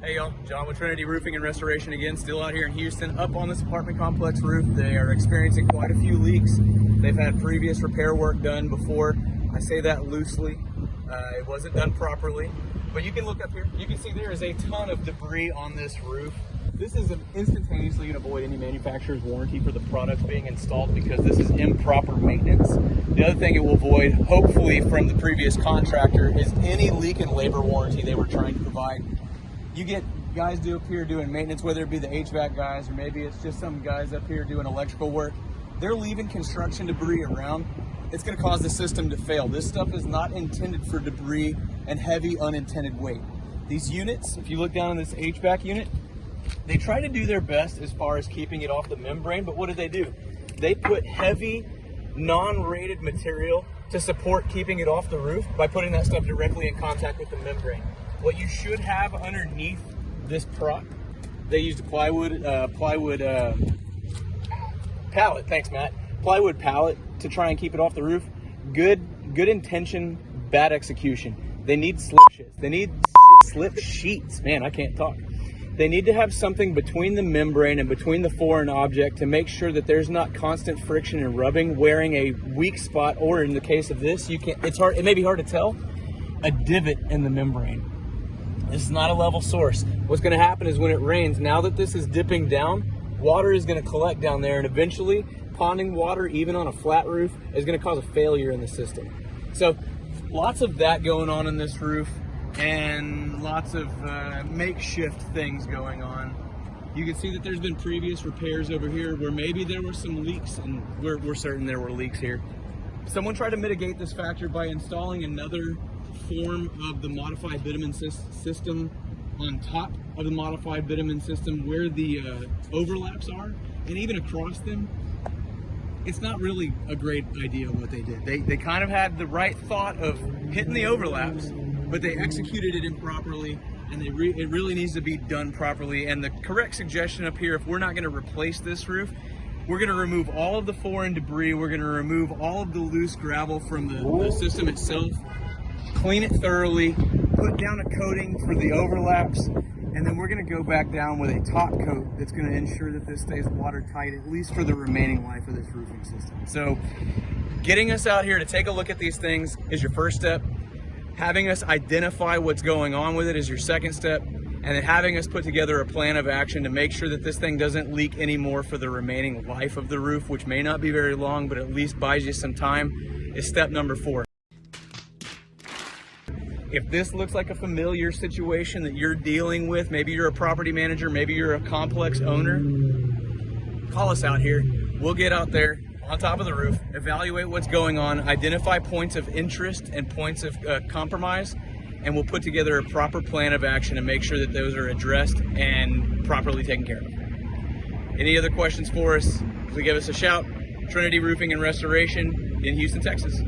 Hey y'all, John with Trinity Roofing and Restoration again, still out here in Houston, up on this apartment complex roof. They are experiencing quite a few leaks. They've had previous repair work done before. I say that loosely. It wasn't done properly. But you can look up here, you can see there is a ton of debris on this roof. This is instantaneously going to void any manufacturer's warranty for the product being installed because this is improper maintenance. The other thing it will void, hopefully from the previous contractor, is any leak and labor warranty they were trying to provide. You get guys up here doing maintenance, whether it be the HVAC guys or maybe it's just some guys up here doing electrical work. They're leaving construction debris around. It's going to cause the system to fail. This stuff is not intended for debris and heavy unintended weight. These units, if you look down on this HVAC unit, they try to do their best as far as keeping it off the membrane, but what do? They put heavy, non-rated material to support keeping it off the roof by putting that stuff directly in contact with the membrane. What you should have underneath this prop, they used a plywood pallet. Thanks, Matt. Plywood pallet to try and keep it off the roof. Good intention, bad execution. They need slip sheets. They need slip sheets. Man, I can't talk. They need to have something between the membrane and between the foreign object to make sure that there's not constant friction and rubbing, wearing a weak spot, or in the case of this, it may be hard to tell, a divot in the membrane. This is not a level source. What's going to happen is when it rains, now that this is dipping down, water is going to collect down there, and eventually ponding water, even on a flat roof, is going to cause a failure in the system. So lots of that going on in this roof, and lots of makeshift things going on. You can see that there's been previous repairs over here where maybe there were some leaks, and we're certain there were leaks here. Someone tried to mitigate this factor by installing another form of the modified bitumen system on top of the modified bitumen system where the overlaps are, and even across them. It's not really a great idea what they did. They kind of had the right thought of hitting the overlaps, but they executed it improperly, and it really needs to be done properly. And the correct suggestion up here, if we're not going to replace this roof, we're going to remove all of the foreign debris, we're going to remove all of the loose gravel from the system itself, clean it thoroughly, put down a coating for the overlaps, and then we're going to go back down with a top coat that's going to ensure that this stays watertight, at least for the remaining life of this roofing system. So getting us out here to take a look at these things is your first step. Having us identify what's going on with it is your second step. And then having us put together a plan of action to make sure that this thing doesn't leak anymore for the remaining life of the roof, which may not be very long, but at least buys you some time, is step number 4. If this looks like a familiar situation that you're dealing with, maybe you're a property manager, maybe you're a complex owner, call us out here. We'll get out there on top of the roof, evaluate what's going on, identify points of interest and points of compromise, and we'll put together a proper plan of action and make sure that those are addressed and properly taken care of. Any other questions for us, please give us a shout. Trinity Roofing and Restoration in Houston, Texas.